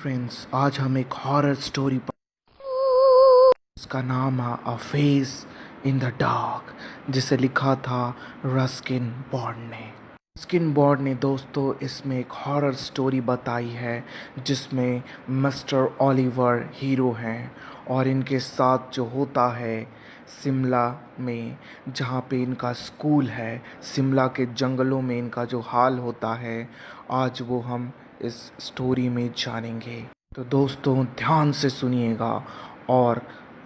Friends, आज हम एक हॉरर स्टोरी पर उसका नाम है अ फेस इन द डार्क, जिसे लिखा था रस्किन बॉन्ड ने। रस्किन बॉन्ड ने दोस्तों इसमें एक हॉरर स्टोरी बताई है जिसमें मिस्टर ओलिवर हीरो हैं और इनके साथ जो होता है शिमला में, जहाँ पे इनका स्कूल है, शिमला के जंगलों में इनका जो हाल होता है, आज वो हम इस स्टोरी में जानेंगे। तो दोस्तों ध्यान से सुनिएगा और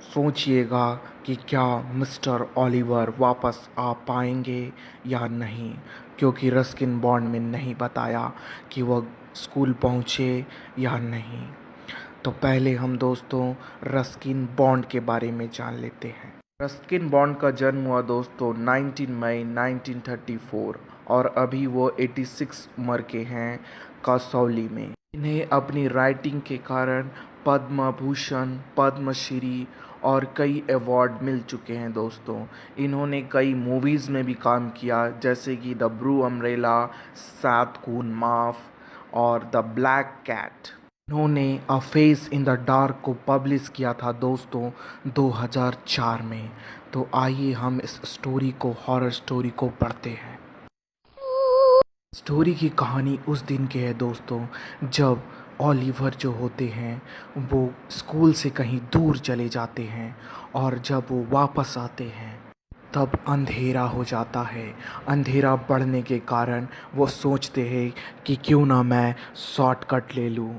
सोचिएगा कि क्या मिस्टर ओलिवर वापस आ पाएंगे या नहीं, क्योंकि रस्किन बॉन्ड में नहीं बताया कि वह स्कूल पहुँचे या नहीं। तो पहले हम दोस्तों रस्किन बॉन्ड के बारे में जान लेते हैं। रस्किन बॉन्ड का जन्म हुआ दोस्तों 19 मई 1934 और अभी वो 86 उम्र के हैं, कसौली में। इन्हें अपनी राइटिंग के कारण पद्म भूषण, पद्मश्री और कई अवार्ड मिल चुके हैं दोस्तों। इन्होंने कई मूवीज़ में भी काम किया, जैसे कि द ब्लू अम्ब्रेला, सात खून माफ और द ब्लैक कैट। इन्होंने a face in the dark को पब्लिश किया था दोस्तों 2004 में। तो आइए हम इस स्टोरी को, हॉरर स्टोरी को पढ़ते हैं। स्टोरी की कहानी उस दिन की है दोस्तों, जब ओलिवर जो होते हैं वो स्कूल से कहीं दूर चले जाते हैं और जब वो वापस आते हैं तब अंधेरा हो जाता है। अंधेरा बढ़ने के कारण वो सोचते हैं कि क्यों ना मैं शॉर्टकट ले लूँ,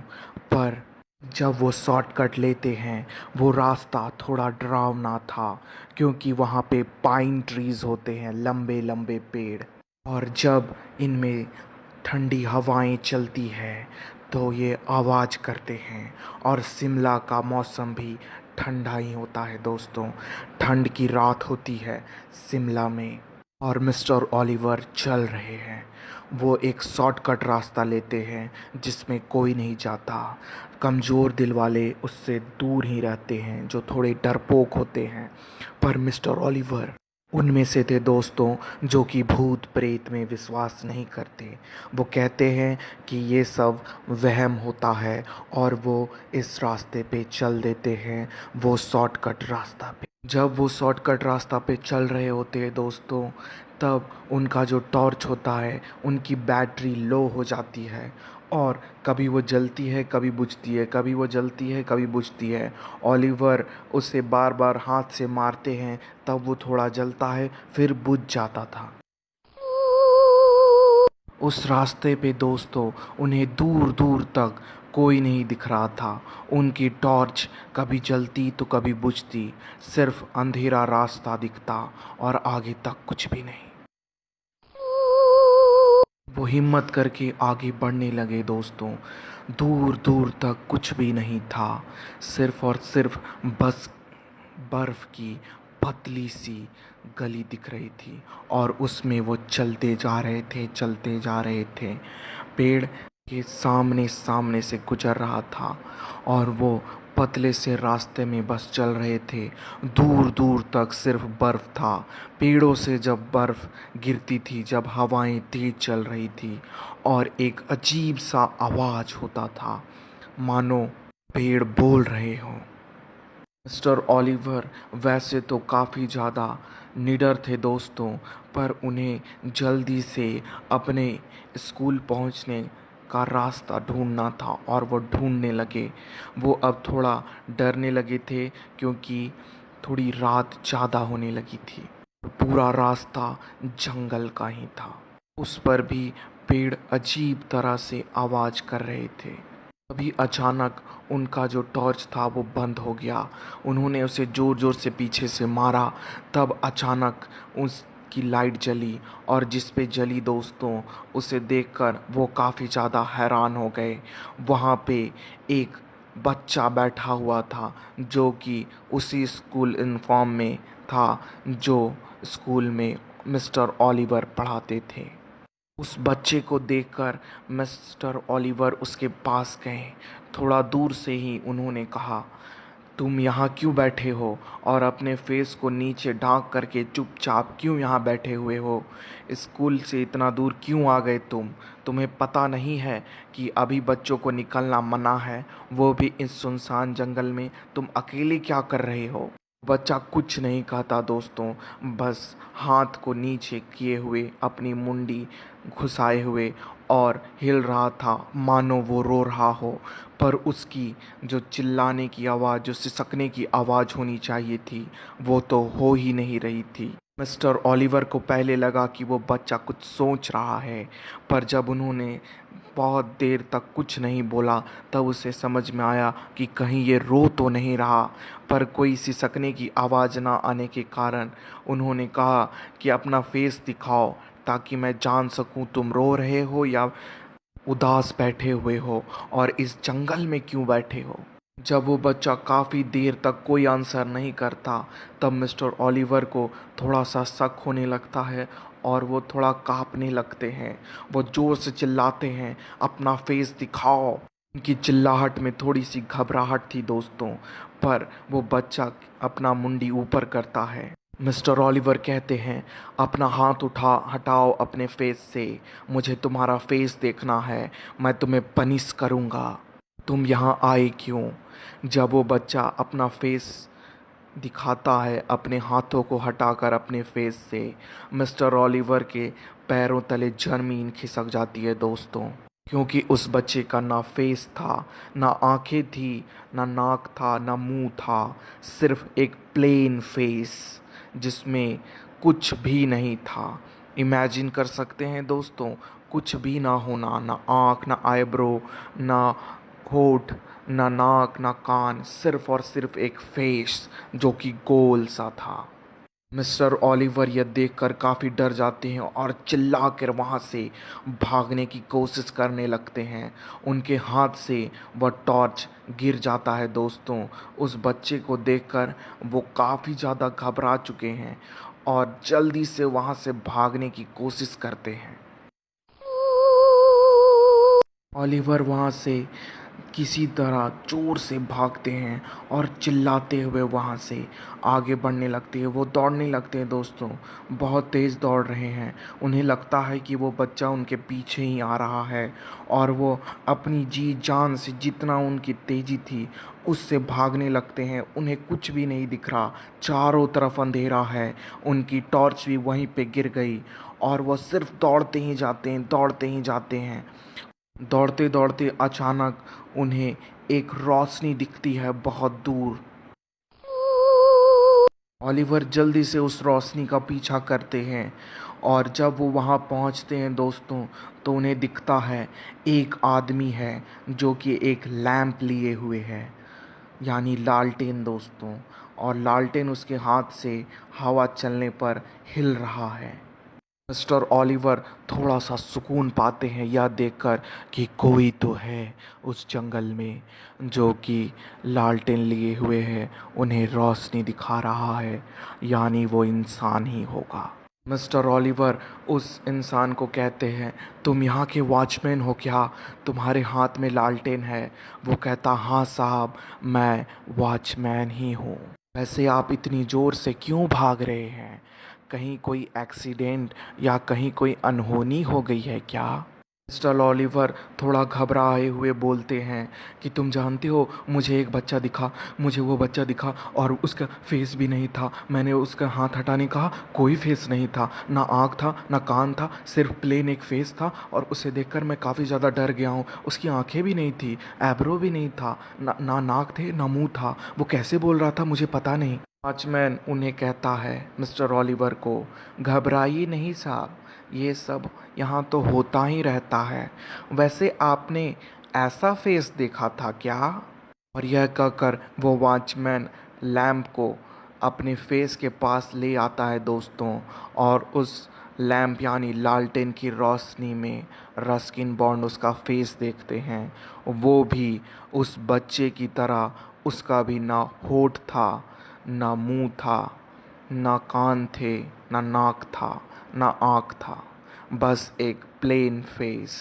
पर जब वो शॉर्टकट लेते हैं वो रास्ता थोड़ा डरावना था, क्योंकि वहाँ पे पाइन ट्रीज़ होते हैं, लंबे लंबे पेड़, और जब इनमें ठंडी हवाएं चलती है तो ये आवाज़ करते हैं। और शिमला का मौसम भी ठंडा ही होता है दोस्तों, ठंड की रात होती है शिमला में। और मिस्टर ओलिवर चल रहे हैं, वो एक शॉर्टकट रास्ता लेते हैं जिसमें कोई नहीं जाता। कमज़ोर दिल वाले उससे दूर ही रहते हैं, जो थोड़े डरपोक होते हैं। पर मिस्टर ओलिवर उनमें से थे दोस्तों जो कि भूत प्रेत में विश्वास नहीं करते। वो कहते हैं कि ये सब वहम होता है और वो इस रास्ते पे चल देते हैं, वो शॉर्टकट रास्ता पे। जब वो शॉर्टकट रास्ता पे चल रहे होते हैं दोस्तों, तब उनका जो टॉर्च होता है उनकी बैटरी लो हो जाती है और कभी वो जलती है कभी बुझती है, कभी वो जलती है कभी बुझती है। ओलिवर उसे बार बार हाथ से मारते हैं, तब वो थोड़ा जलता है फिर बुझ जाता था। उस रास्ते पे दोस्तों उन्हें दूर दूर तक कोई नहीं दिख रहा था। उनकी टॉर्च कभी जलती तो कभी बुझती, सिर्फ अंधेरा रास्ता दिखता और आगे तक कुछ भी नहीं। वो हिम्मत करके आगे बढ़ने लगे दोस्तों। दूर दूर तक कुछ भी नहीं था, सिर्फ और सिर्फ बस बर्फ की पतली सी गली दिख रही थी और उसमें वो चलते जा रहे थे, चलते जा रहे थे। पेड़ के सामने सामने से गुजर रहा था और वो पतले से रास्ते में बस चल रहे थे। दूर दूर तक सिर्फ बर्फ था। पेड़ों से जब बर्फ गिरती थी, जब हवाएं तेज चल रही थी, और एक अजीब सा आवाज होता था, मानो पेड़ बोल रहे हों। मिस्टर ओलिवर वैसे तो काफ़ी ज़्यादा निडर थे दोस्तों, पर उन्हें जल्दी से अपने स्कूल पहुंचने का रास्ता ढूंढना था और वो ढूंढने लगे। वो अब थोड़ा डरने लगे थे, क्योंकि थोड़ी रात ज़्यादा होने लगी थी। पूरा रास्ता जंगल का ही था, उस पर भी पेड़ अजीब तरह से आवाज़ कर रहे थे। तभी अचानक उनका जो टॉर्च था वो बंद हो गया। उन्होंने उसे ज़ोर ज़ोर से पीछे से मारा, तब अचानक उसकी लाइट जली, और जिस पे जली दोस्तों, उसे देखकर वो काफ़ी ज़्यादा हैरान हो गए। वहाँ पे एक बच्चा बैठा हुआ था जो कि उसी स्कूल यूनिफॉर्म में था जो स्कूल में मिस्टर ओलिवर पढ़ाते थे। उस बच्चे को देखकर मिस्टर ओलिवर उसके पास गए। थोड़ा दूर से ही उन्होंने कहा, तुम यहाँ क्यों बैठे हो और अपने फेस को नीचे ढांक करके चुपचाप क्यों यहाँ बैठे हुए हो? स्कूल से इतना दूर क्यों आ गए तुम? तुम्हें पता नहीं है कि अभी बच्चों को निकलना मना है, वो भी इस सुनसान जंगल में? तुम अकेले क्या कर रहे हो? बच्चा कुछ नहीं कहता दोस्तों, बस हाथ को नीचे किए हुए अपनी मुंडी घुसाए हुए और हिल रहा था मानो वो रो रहा हो। पर उसकी जो चिल्लाने की आवाज़, जो सिसकने की आवाज़ होनी चाहिए थी, वो तो हो ही नहीं रही थी। मिस्टर ओलिवर को पहले लगा कि वो बच्चा कुछ सोच रहा है, पर जब उन्होंने बहुत देर तक कुछ नहीं बोला तब उसे समझ में आया कि कहीं ये रो तो नहीं रहा। पर कोई सिसकने की आवाज़ ना आने के कारण उन्होंने कहा कि अपना फेस दिखाओ ताकि मैं जान सकूं तुम रो रहे हो या उदास बैठे हुए हो और इस जंगल में क्यों बैठे हो। जब वो बच्चा काफ़ी देर तक कोई आंसर नहीं करता तब मिस्टर ओलिवर को थोड़ा सा शक होने लगता है और वो थोड़ा कांपने लगते हैं। वो ज़ोर से चिल्लाते हैं, अपना फेस दिखाओ। उनकी चिल्लाहट में थोड़ी सी घबराहट थी दोस्तों, पर वो बच्चा अपना मुंडी ऊपर करता है। मिस्टर ओलिवर कहते हैं, अपना हाथ उठा हटाओ अपने फेस से, मुझे तुम्हारा फेस देखना है, मैं तुम्हें पनिश करूँगा। तुम यहाँ आए क्यों? जब वो बच्चा अपना फेस दिखाता है अपने हाथों को हटाकर अपने फेस से, मिस्टर ओलिवर के पैरों तले ज़मीन खिसक जाती है दोस्तों। क्योंकि उस बच्चे का ना फेस था, ना आंखें थी, ना नाक था, ना मुंह था, सिर्फ एक प्लेन फेस जिसमें कुछ भी नहीं था। इमेजिन कर सकते हैं दोस्तों, कुछ भी ना होना, ना आँख, ना आईब्रो, ना होठ, ना नाक, ना कान, सिर्फ और सिर्फ एक फेस जो कि गोल सा था। मिस्टर ओलिवर यह देखकर काफ़ी डर जाते हैं और चिल्ला कर वहाँ से भागने की कोशिश करने लगते हैं। उनके हाथ से वह टॉर्च गिर जाता है दोस्तों। उस बच्चे को देखकर वो काफ़ी ज़्यादा घबरा चुके हैं और जल्दी से वहाँ से भागने की कोशिश करते हैं। ओलिवर वहाँ से किसी तरह ज़ोर से भागते हैं और चिल्लाते हुए वहाँ से आगे बढ़ने लगते हैं। वो दौड़ने लगते हैं दोस्तों, बहुत तेज़ दौड़ रहे हैं। उन्हें लगता है कि वो बच्चा उनके पीछे ही आ रहा है और वो अपनी जी जान से जितना उनकी तेज़ी थी उससे भागने लगते हैं। उन्हें कुछ भी नहीं दिख रहा, चारों तरफ अंधेरा है। उनकी टॉर्च भी वहीं पे गिर गई और वो सिर्फ दौड़ते ही जाते हैं, दौड़ते ही जाते हैं। दौड़ते दौड़ते अचानक उन्हें एक रोशनी दिखती है बहुत दूर। ओलिवर जल्दी से उस रोशनी का पीछा करते हैं और जब वो वहाँ पहुँचते हैं दोस्तों तो उन्हें दिखता है एक आदमी है जो कि एक लैंप लिए हुए है, यानी लालटेन दोस्तों, और लालटेन उसके हाथ से हवा चलने पर हिल रहा है। मिस्टर ओलिवर थोड़ा सा सुकून पाते हैं यह देखकर कि कोई तो है उस जंगल में जो कि लालटेन लिए हुए है, उन्हें रोशनी दिखा रहा है, यानी वो इंसान ही होगा। मिस्टर ओलिवर उस इंसान को कहते हैं, तुम यहाँ के वॉचमैन हो क्या? तुम्हारे हाथ में लालटेन है? वो कहता, हाँ साहब, मैं वॉचमैन ही हूँ। वैसे आप इतनी ज़ोर से क्यों भाग रहे हैं? कहीं कोई एक्सीडेंट या कहीं कोई अनहोनी हो गई है क्या? मिस्टर ओलिवर थोड़ा घबराए हुए बोलते हैं कि तुम जानते हो, मुझे एक बच्चा दिखा, मुझे वो बच्चा दिखा और उसका फेस भी नहीं था। मैंने उसका हाथ हटाने कहा, कोई फेस नहीं था, ना आँख था, ना कान था, सिर्फ प्लेन एक फेस था और उसे देखकर मैं काफ़ी ज़्यादा डर गया हूँ। उसकी आँखें भी नहीं थी, आईब्रो भी नहीं था, ना नाक थे, ना मुँह था। वो कैसे बोल रहा था मुझे पता नहीं। वॉचमैन उन्हें कहता है मिस्टर ओलिवर को, घबराइए नहीं साहब, ये सब यहाँ तो होता ही रहता है। वैसे आपने ऐसा फेस देखा था क्या? और यह कहकर वो वॉचमैन लैंप को अपने फेस के पास ले आता है दोस्तों, और उस लैंप यानी लालटेन की रोशनी में रस्किन बॉन्ड उसका फेस देखते हैं। वो भी उस बच्चे की तरह, उसका भी ना होठ था, ना मुंह था, ना कान थे, ना नाक था, ना आँख था, बस एक प्लेन फेस।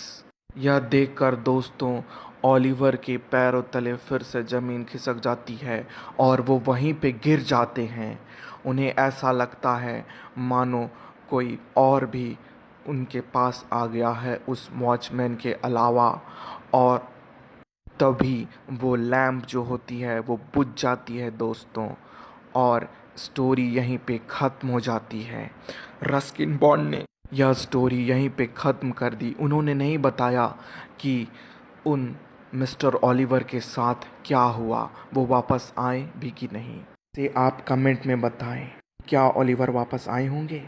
यह देखकर दोस्तों ओलिवर के पैरों तले फिर से ज़मीन खिसक जाती है और वो वहीं पे गिर जाते हैं। उन्हें ऐसा लगता है मानो कोई और भी उनके पास आ गया है उस वॉचमैन के अलावा। और तभी वो लैंप जो होती है वो बुझ जाती है दोस्तों, और स्टोरी यहीं पे ख़त्म हो जाती है। रस्किन बॉन्ड ने यह स्टोरी यहीं पे ख़त्म कर दी। उन्होंने नहीं बताया कि उन मिस्टर ओलिवर के साथ क्या हुआ, वो वापस आए भी कि नहीं। से आप कमेंट में बताएं, क्या ओलिवर वापस आए होंगे।